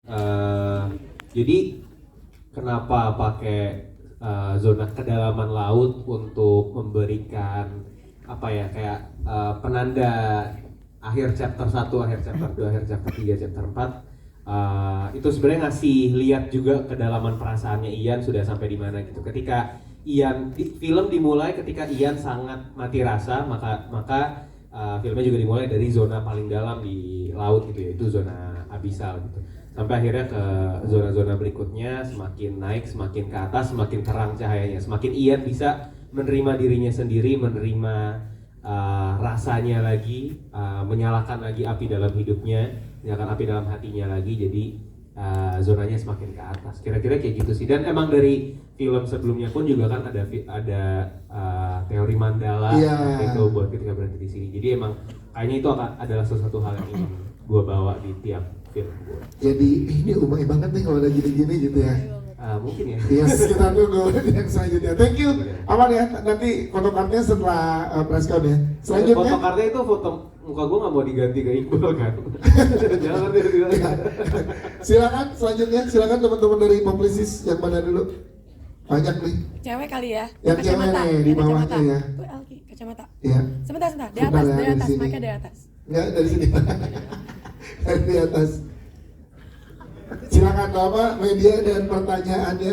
Eh, jadi kenapa pakai zona kedalaman laut untuk memberikan apa ya kayak penanda akhir chapter 1, akhir chapter 2, akhir chapter 3, chapter 4. Itu sebenarnya ngasih lihat juga kedalaman perasaannya Ian sudah sampai di mana gitu. Ketika film dimulai ketika Ian sangat mati rasa, maka filmnya juga dimulai dari zona paling dalam di laut gitu ya, itu zona abisal gitu. Sampai akhirnya ke zona-zona berikutnya, semakin naik, semakin ke atas, semakin terang cahayanya, semakin Ian bisa menerima dirinya sendiri, menerima rasanya lagi, menyalakan lagi api dalam hidupnya, menyalakan api dalam hatinya lagi. Jadi zonanya semakin ke atas. Kira-kira kayak gitu sih. Dan emang dari film sebelumnya pun juga kan ada teori Mandala itu buat ketika berhenti di sini. Jadi emang kayaknya itu adalah sesuatu hal yang ingin gue bawa di tiap film gue. Jadi ini umai banget nih kalau ada gini-gini gitu ya. Mungkin ya. Yes, kita tunggu yang selanjutnya. Thank you. Aman ya, nanti fotokartnya setelah press con ya. Selanjutnya. Fotokartnya itu foto muka gue nggak mau diganti ke Iqbal kan. Jangan ya. Silakan selanjutnya, silakan teman-teman dari Publicis yang mana dulu. Banyak nih. Cewek kali ya. Yang cewek nih di bawahnya ya. Alki, kacamata. Iya. Sebentar. Di atas, mic-nya di atas. Enggak, dari sini. Dari atas. Silakan Bapak, media dan pertanyaannya.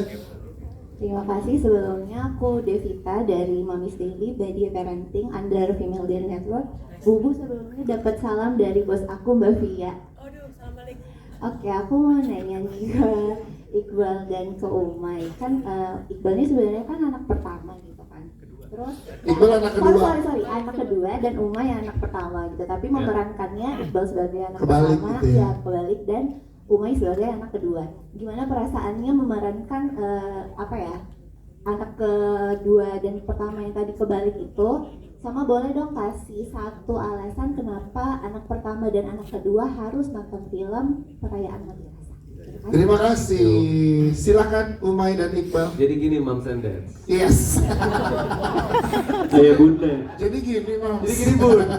Terima kasih. Sebelumnya aku Devita dari Mami's Daily Media Parenting under Female Dairy Network. Bubu sebelumnya dapat salam dari bos aku Mbak Via. Salam balik. Oke, aku mau nanya nih ke Iqbal dan ke Umay. Kan Iqbal ini sebenarnya kan anak pertama gitu kan. Terus Iqbal anak kedua. Sorry, anak kedua dan Umay anak pertama gitu. Tapi memerankannya Iqbal sebagai anak Kebalik pertama, gitu ya. kebalik, dan Umay sebagai anak kedua. Gimana perasaannya memerankan anak kedua dan pertama yang tadi kebalik itu? Sama boleh dong kasih satu alasan kenapa anak pertama dan anak kedua harus nonton film Perayaan Mati Rasa. Terima kasih. Silakan Umay dan Iqbal. Jadi gini Moms and Dads. Yes. Ayah bunda. Jadi gini Mas. Jadi gini Bun.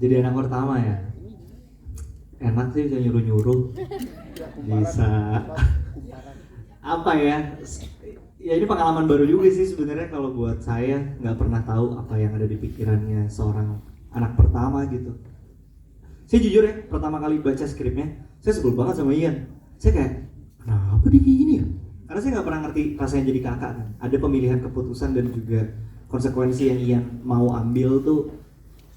Jadi anak pertama ya. Enak sih bisa nyuruh-nyuruh. Bisa apa ya? Ya ini pengalaman baru juga sih sebenarnya kalau buat saya, nggak pernah tahu apa yang ada di pikirannya seorang anak pertama gitu. Saya jujur ya, pertama kali baca skripnya, saya sebel banget sama Ian. Saya kayak, kenapa dia kayak gini ya? Karena saya nggak pernah ngerti rasanya jadi kakak kan. Ada pemilihan keputusan dan juga konsekuensi yang Ian mau ambil tuh,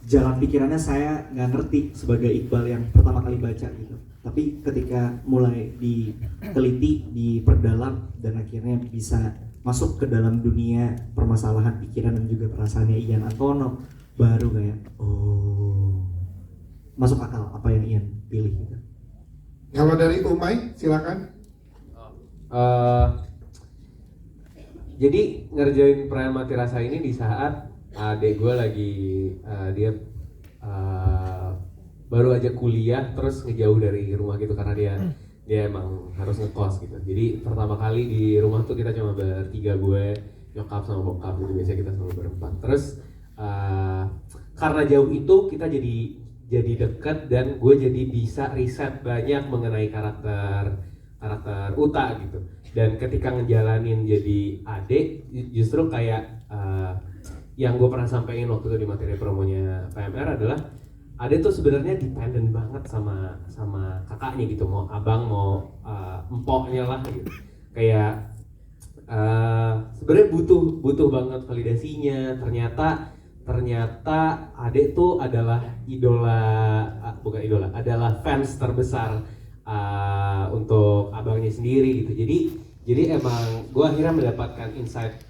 jalan pikirannya saya nggak ngerti sebagai Iqbal yang pertama kali baca gitu. Tapi ketika mulai diteliti, diperdalam, dan akhirnya bisa masuk ke dalam dunia permasalahan pikiran dan juga perasaannya Ian Antono, baru kayak, oh, masuk akal apa yang Ian pilih gitu. Kalau dari Umay, silakan. Jadi ngerjain Perayaan Mati Rasa ini di saat adek gue lagi dia baru aja kuliah terus ngejauh dari rumah gitu karena dia emang harus ngekos gitu. Jadi pertama kali di rumah tuh kita cuma bertiga, gue, nyokap sama bokap gitu, biasanya kita selalu berempat. Terus karena jauh itu kita jadi deket dan gue jadi bisa riset banyak mengenai karakter Uta gitu. Dan ketika ngejalanin jadi adik, justru kayak yang gue pernah sampaikan waktu itu di materi promonya PMR adalah Ade tuh sebenarnya dependent banget sama kakaknya gitu, mau abang mau empoknya lah gitu. Kayak sebenarnya butuh banget validasinya. Ternyata Ade tuh adalah adalah fans terbesar untuk abangnya sendiri gitu. Jadi emang gue akhirnya mendapatkan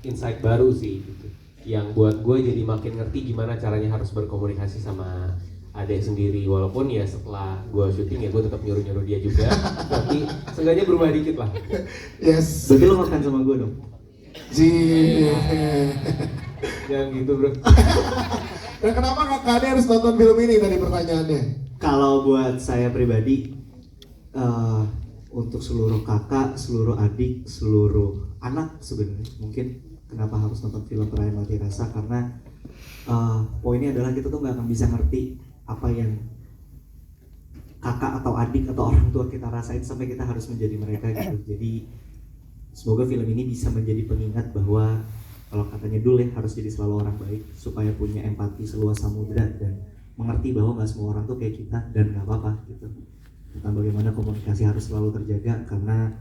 insight baru sih gitu, yang buat gue jadi makin ngerti gimana caranya harus berkomunikasi sama adek sendiri. Walaupun ya setelah gue syuting ya gue tetap nyuruh dia juga, tapi seenggaknya berubah dikit lah. Yes. Berarti lo ngefans sama gue dong? Yang gitu bro. Dan kenapa kakaknya harus nonton film ini tadi pertanyaannya? Kalau buat saya pribadi, untuk seluruh kakak, seluruh adik, seluruh anak sebenarnya mungkin kenapa harus nonton film Perayaan Mati Rasa, karena poinnya adalah kita tuh nggak akan bisa ngerti apa yang kakak atau adik atau orang tua kita rasain sampai kita harus menjadi mereka gitu. Jadi semoga film ini bisa menjadi pengingat bahwa kalau katanya Dul ya, harus jadi selalu orang baik supaya punya empati seluas samudra dan mengerti bahwa nggak semua orang tuh kayak kita dan nggak apa-apa gitu. Tentang bagaimana komunikasi harus selalu terjaga karena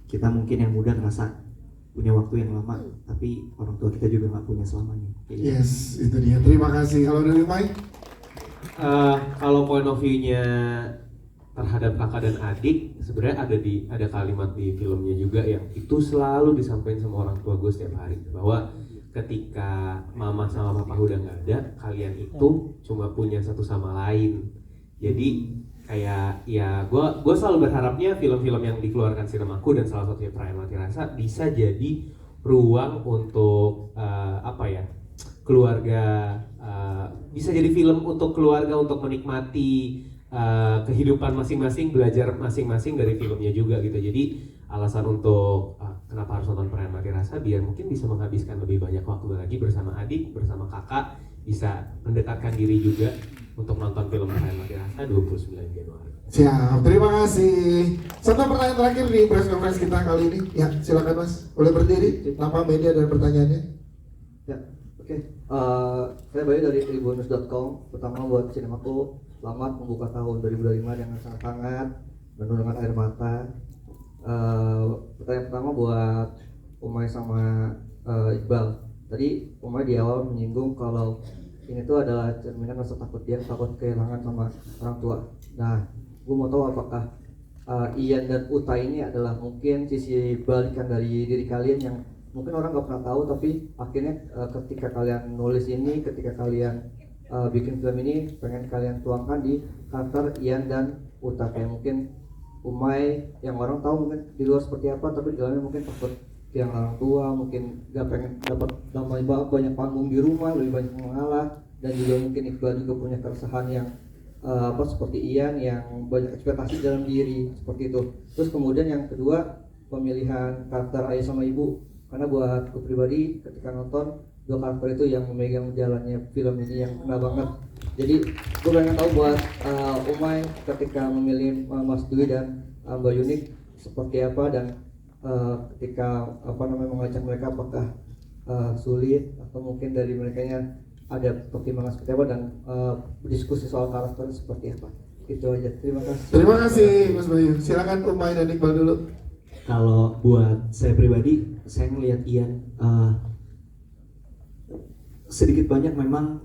kita mungkin yang muda ngerasa punya waktu yang lama, tapi orang tua kita juga nggak punya selamanya. Yes, itu dia. Terima kasih. Kalau dari Mike? Kalau point of view-nya terhadap kakak dan adik, sebenarnya ada kalimat di filmnya juga yang itu selalu disampaikan sama orang tua gue setiap hari, bahwa ketika mama sama papa udah nggak ada, kalian itu cuma punya satu sama lain. Jadi kayak ya gue selalu berharapnya film-film yang dikeluarkan sinemaku dan salah satunya Perayaan Mati Rasa bisa jadi ruang untuk keluarga, bisa jadi film untuk keluarga untuk menikmati kehidupan masing-masing, belajar masing-masing dari filmnya juga gitu. Jadi alasan untuk kenapa harus nonton Perayaan Mati Rasa, biar mungkin bisa menghabiskan lebih banyak waktu lagi bersama adik, bersama kakak, bisa mendekatkan diri juga untuk nonton film Perayaan Mati Rasa 29 Januari. Siap, terima kasih. Satu pertanyaan terakhir di press conference kita kali ini. Ya, silakan Mas. Boleh berdiri, nama, media, dan pertanyaannya. Ya, oke. Saya Bayu dari tribunnews.com. Pertama buat sinemaku, selamat membuka tahun 2025 dengan sangat hangat, penuh dengan air mata. Pertanyaan pertama buat Umay sama Iqbal. Tadi Umay di awal menyinggung kalau ini tuh adalah cerminan rasa takut dia, takut kehilangan sama orang tua. Nah, gue mau tahu apakah Ian dan Uta ini adalah mungkin sisi balikan dari diri kalian yang mungkin orang gak pernah tahu, tapi akhirnya ketika kalian nulis ini, ketika kalian bikin film ini, pengen kalian tuangkan di karakter Ian dan Uta. Kayak mungkin Umay yang orang tahu mungkin di luar seperti apa, tapi di dalamnya mungkin takut yang orang tua, mungkin gak pengen dapat banyak panggung di rumah, lebih banyak mengalah. Dan juga mungkin Iqbal juga punya keresahan yang seperti Ian yang banyak ekspektasi dalam diri seperti itu. Terus kemudian yang kedua, pemilihan karakter ayah sama ibu, karena buat aku pribadi ketika nonton dua karakter itu yang memegang jalannya film ini yang kena banget. Jadi gue pengen tahu buat Umay ketika memilih Mas Dwi dan Mbak Yunik seperti apa, dan ketika mengajak mereka apakah sulit atau mungkin dari merekanya ada pertimbangan seperti apa, dan berdiskusi soal karakter seperti apa. Itu aja. Terima kasih. Terima kasih Mas Bayu. Silakan Umay dan Iqbal dulu. Kalau buat saya pribadi, saya melihat Ian sedikit banyak memang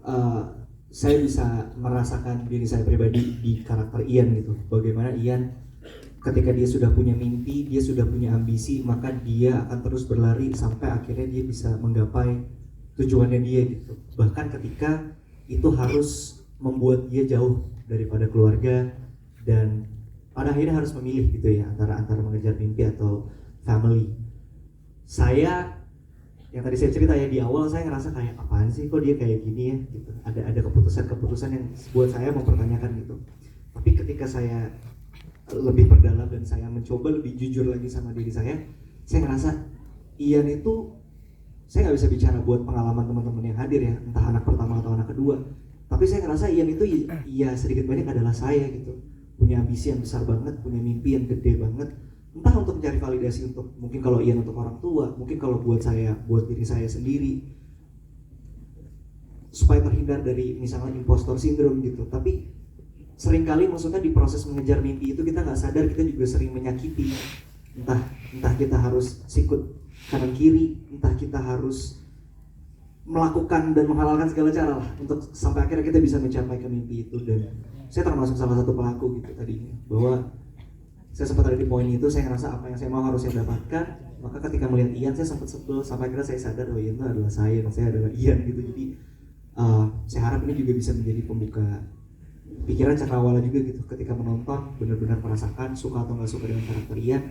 saya bisa merasakan diri saya pribadi di karakter Ian gitu. Bagaimana Ian ketika dia sudah punya mimpi, dia sudah punya ambisi, maka dia akan terus berlari sampai akhirnya dia bisa menggapai tujuannya dia gitu. Bahkan ketika itu harus membuat dia jauh daripada keluarga dan pada akhirnya harus memilih gitu ya, antara mengejar mimpi atau family. Saya yang tadi saya cerita ya di awal, saya ngerasa kayak apaan sih kok dia kayak gini ya gitu. Ada keputusan yang buat saya mempertanyakan gitu. Tapi ketika saya lebih perdalam dan saya mencoba lebih jujur lagi sama diri saya ngerasa Ian itu, saya nggak bisa bicara buat pengalaman teman-teman yang hadir ya, entah anak pertama atau anak kedua, tapi saya ngerasa Ian itu ya sedikit banyak adalah saya gitu. Punya ambisi yang besar banget, punya mimpi yang gede banget, entah untuk mencari validasi untuk, mungkin kalau Ian untuk orang tua, mungkin kalau buat saya, buat diri saya sendiri, supaya terhindar dari misalnya impostor syndrome gitu. Tapi seringkali maksudnya di proses mengejar mimpi itu kita nggak sadar kita juga sering menyakiti, entah kita harus sikut kanan kiri, entah kita harus melakukan dan menghalalkan segala cara lah untuk sampai akhirnya kita bisa mencapai ke mimpi itu. Dan saya termasuk salah satu pelaku gitu tadinya, bahwa saya sempat ada di poin itu, saya ngerasa apa yang saya mau harus saya dapatkan. Maka ketika melihat Ian saya sempat sebel, sampai akhirnya saya sadar oh Ian itu adalah saya dan saya adalah Ian gitu. Jadi saya harap ini juga bisa menjadi pembuka pikiran cakrawala juga gitu, ketika menonton benar-benar merasakan suka atau nggak suka dengan karakter Ian.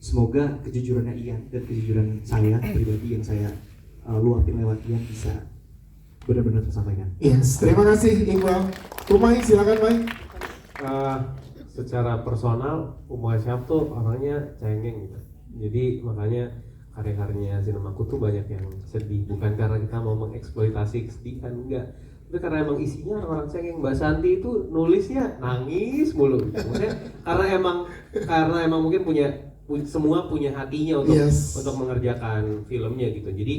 Semoga kejujurannya Ian dan kejujuran saya pribadi yang saya luapin lewat Ian bisa benar-benar tersampaikan. Yes, terima kasih Iqbal. Umay, silakan May. Secara personal, Umay Syahab tuh orangnya cengeng gitu. Jadi makanya karya-karyanya sinemaku tuh banyak yang sedih. Bukan karena kita mau mengeksploitasi kesedihan, enggak. Itu karena emang isinya orang-orang cengeng. Mbak Santi itu nulisnya nangis mulu. Maksudnya karena emang mungkin semua punya hatinya untuk mengerjakan filmnya gitu. Jadi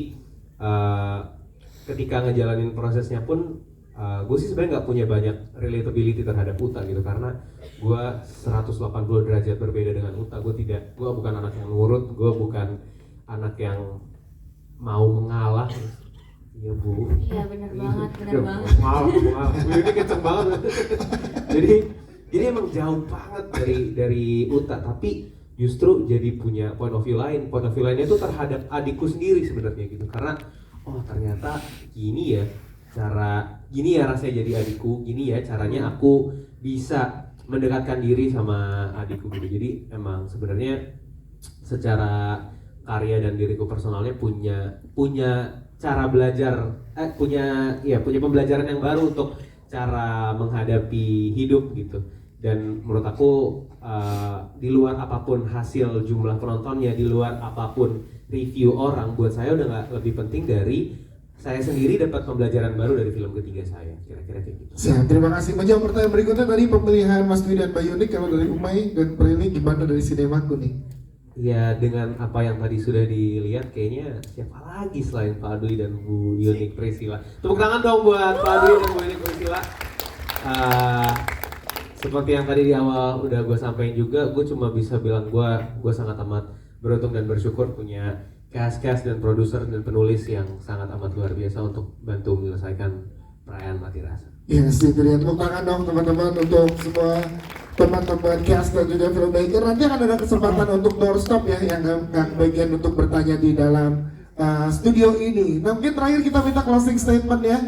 ketika ngejalanin prosesnya pun gue sih sebenarnya nggak punya banyak relatability terhadap Uta gitu, karena gue 180 derajat berbeda dengan Uta. Gue bukan anak yang nurut, gue bukan anak yang mau mengalah. Iya bu. Iya benar banget, benar banget. Mengalah. Ini kenceng banget. jadi emang jauh banget dari Uta, tapi justru jadi punya point of view lain. Point of view lainnya itu terhadap adikku sendiri sebenarnya gitu, karena oh ternyata gini ya rasanya jadi adikku, gini ya caranya aku bisa mendekatkan diri sama adikku gitu. Jadi emang sebenarnya secara karya dan diriku personalnya punya cara belajar, punya pembelajaran yang baru untuk cara menghadapi hidup gitu. Dan menurut aku di luar apapun hasil jumlah penontonnya, di luar apapun review orang, buat saya udah nggak lebih penting dari saya sendiri dapat pembelajaran baru dari film ketiga saya, kira-kira kayak gitu. Siap, terima kasih. Menjawab pertanyaan berikutnya tadi pemilihan Mas Dwi dan Mbak Yunik, kalau dari Umay dan Prilly gimana dari Sinemaku nih? Ya dengan apa yang tadi sudah dilihat, kayaknya siapa lagi selain Pak Dwi dan Bu Yunik Priscilla. Tepuk tangan dong buat Pak Dwi dan Bu Yunik Priscilla. Seperti yang tadi di awal udah gue sampaikan juga, gue cuma bisa bilang gue sangat amat beruntung dan bersyukur punya cast dan produser dan penulis yang sangat amat luar biasa untuk bantu menyelesaikan Perayaan Mati Rasa. Yes, itu dia. Tepuk tangan dong teman-teman untuk semua teman-teman cast dan juga filmmaker. Nanti akan ada kesempatan untuk doorstop ya, yang bagian untuk bertanya di dalam studio ini. Nah mungkin terakhir kita minta closing statement ya.